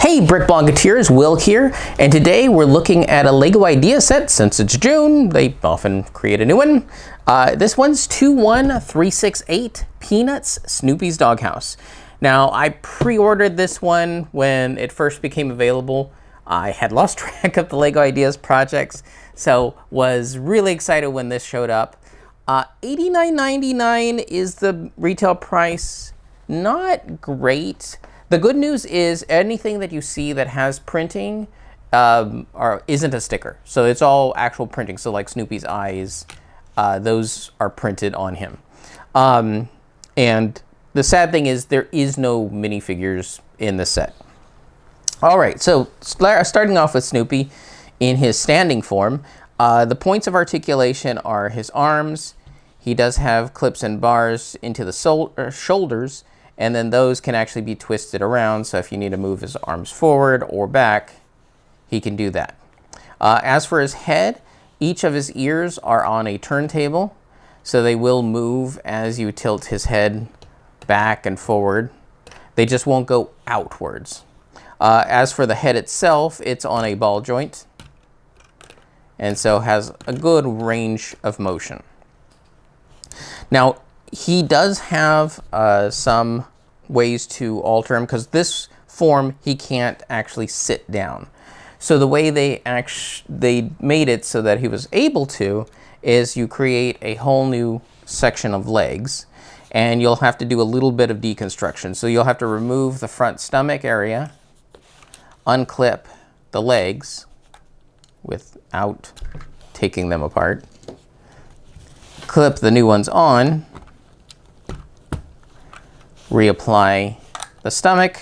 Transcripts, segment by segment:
Hey BrickBloggeteers, Will here, and today we're looking at a LEGO idea set. Since it's June, they often create a new one. This one's 21368 Peanuts Snoopy's Doghouse. Now, I pre-ordered this one when it first became available. I had lost track of the LEGO Ideas projects, so was really excited when this showed up. $89.99 is the retail price. Not great. The good news is anything that you see that has printing isn't a sticker. So it's all actual printing. So like Snoopy's eyes, those are printed on him. And the sad thing is there is no minifigures in the set. All right, so starting off with Snoopy in his standing form, the points of articulation are his arms. He does have clips and bars into the shoulders, and then those can actually be twisted around. So if you need to move his arms forward or back, he can do that. As for his head, each of his ears are on a turntable, so they will move as you tilt his head back and forward. They just won't go outwards. As for the head itself, it's on a ball joint, and so has a good range of motion. Now, he does have some ways to alter him, because this form he can't actually sit down. So the way they made it so that he was able to is you create a whole new section of legs, and you'll have to do a little bit of deconstruction. So you'll have to remove the front stomach area, unclip the legs without taking them apart, clip the new ones on, reapply the stomach,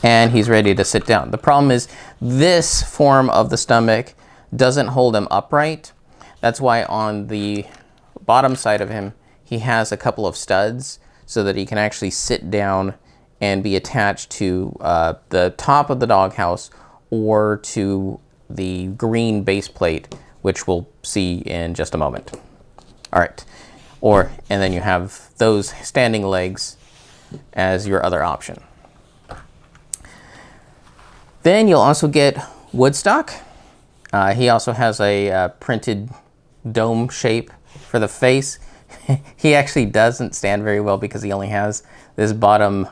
and he's ready to sit down. The problem is this form of the stomach doesn't hold him upright. That's why on the bottom side of him, he has a couple of studs so that he can actually sit down and be attached to the top of the doghouse or to the green base plate, which we'll see in just a moment. All right. And then you have those standing legs as your other option. Then you'll also get Woodstock. He also has a printed dome shape for the face. He actually doesn't stand very well because he only has this bottom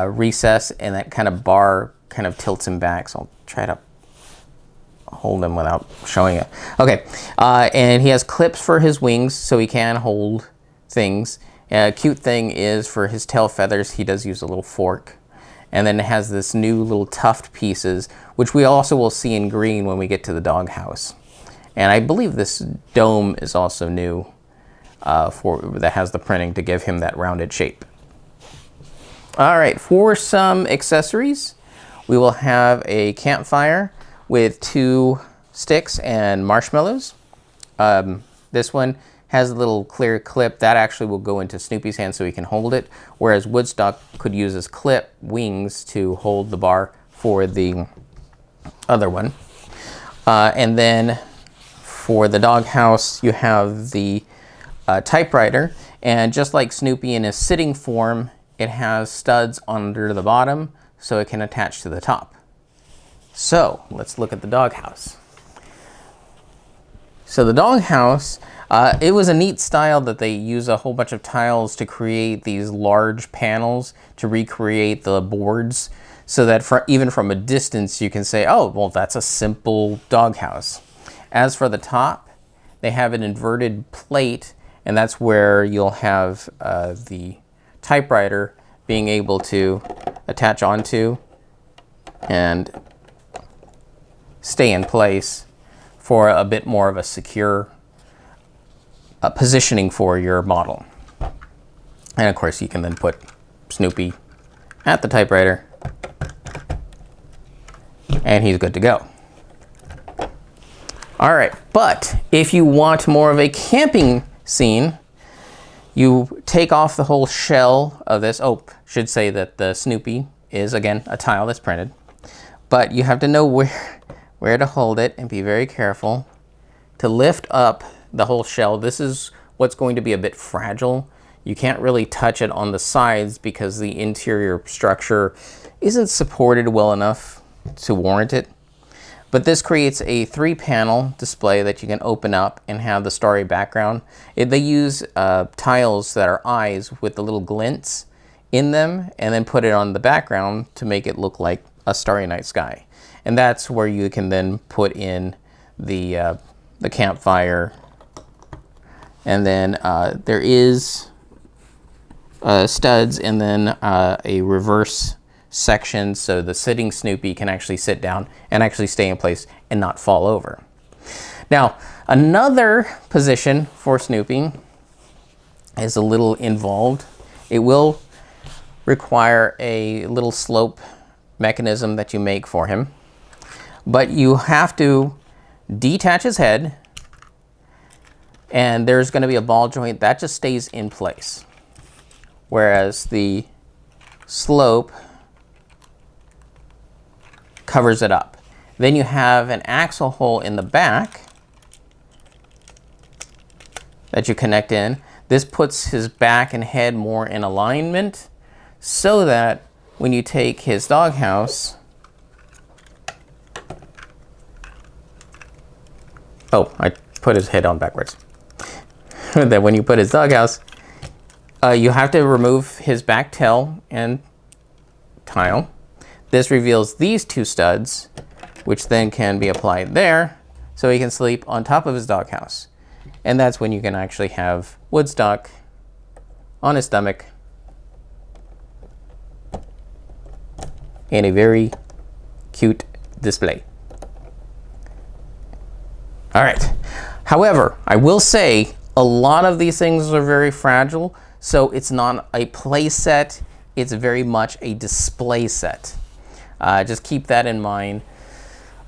recess, and that kind of bar kind of tilts him back. So I'll try to hold him without showing it. Okay, and he has clips for his wings so he can hold things. A cute thing is for his tail feathers, he does use a little fork. And then it has this new little tuft pieces, which we also will see in green when we get to the doghouse. And I believe this dome is also new that has the printing to give him that rounded shape. All right, for some accessories, we will have a campfire with 2 sticks and marshmallows. This one has a little clear clip that actually will go into Snoopy's hand so he can hold it, whereas Woodstock could use his clip wings to hold the bar for the other one. And then for the doghouse, you have the typewriter, and just like Snoopy in his sitting form, it has studs under the bottom so it can attach to the top. So let's look at the doghouse. So the doghouse, it was a neat style that they use a whole bunch of tiles to create these large panels to recreate the boards, so that even from a distance you can say, oh, well, that's a simple doghouse. As for the top, they have an inverted plate, and that's where you'll have the typewriter being able to attach onto and stay in place for a bit more of a secure positioning for your model. And of course you can then put Snoopy at the typewriter and he's good to go. All right, but if you want more of a camping scene, you take off the whole shell of this. Oh, should say that the Snoopy is, again, a tile that's printed, but you have to know where to hold it and be very careful to lift up the whole shell. This is what's going to be a bit fragile. You can't really touch it on the sides because the interior structure isn't supported well enough to warrant it. But this creates a 3-panel display that you can open up and have the starry background. They use tiles that are eyes with the little glints in them, and then put it on the background to make it look like a starry night sky. And that's where you can then put in the campfire. And then there is studs and then a reverse section so the sitting Snoopy can actually sit down and actually stay in place and not fall over. Now, another position for Snoopy is a little involved. It will require a little slope mechanism that you make for him, but you have to detach his head, and there's going to be a ball joint that just stays in place, whereas the slope covers it up. Then you have an axle hole in the back that you connect in. This puts his back and head more in alignment so that when you take his doghouse, oh, I put his head on backwards. That when you put his doghouse, you have to remove his back tail and tile. This reveals these 2 studs, which then can be applied there, so he can sleep on top of his doghouse. And that's when you can actually have Woodstock on his stomach in a very cute display. All right. However, I will say a lot of these things are very fragile, so it's not a play set, it's very much a display set. Just keep that in mind,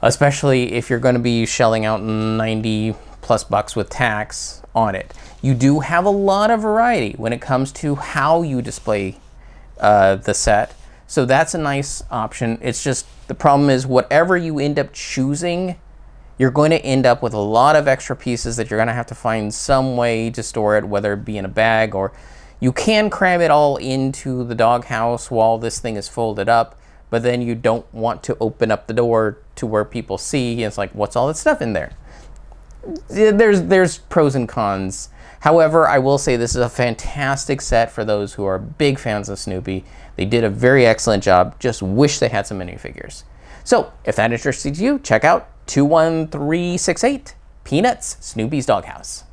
especially if you're going to be shelling out 90 plus bucks with tax on it. You do have a lot of variety when it comes to how you display the set, so that's a nice option. It's just the problem is whatever you end up choosing, you're going to end up with a lot of extra pieces that you're going to have to find some way to store it, whether it be in a bag, or you can cram it all into the doghouse while this thing is folded up, but then you don't want to open up the door to where people see. It's like, what's all that stuff in there? There's pros and cons. However, I will say this is a fantastic set for those who are big fans of Snoopy. They did a very excellent job. Just wish they had some minifigures. So if that interests you, check out 21368 Peanuts Snoopy's Doghouse.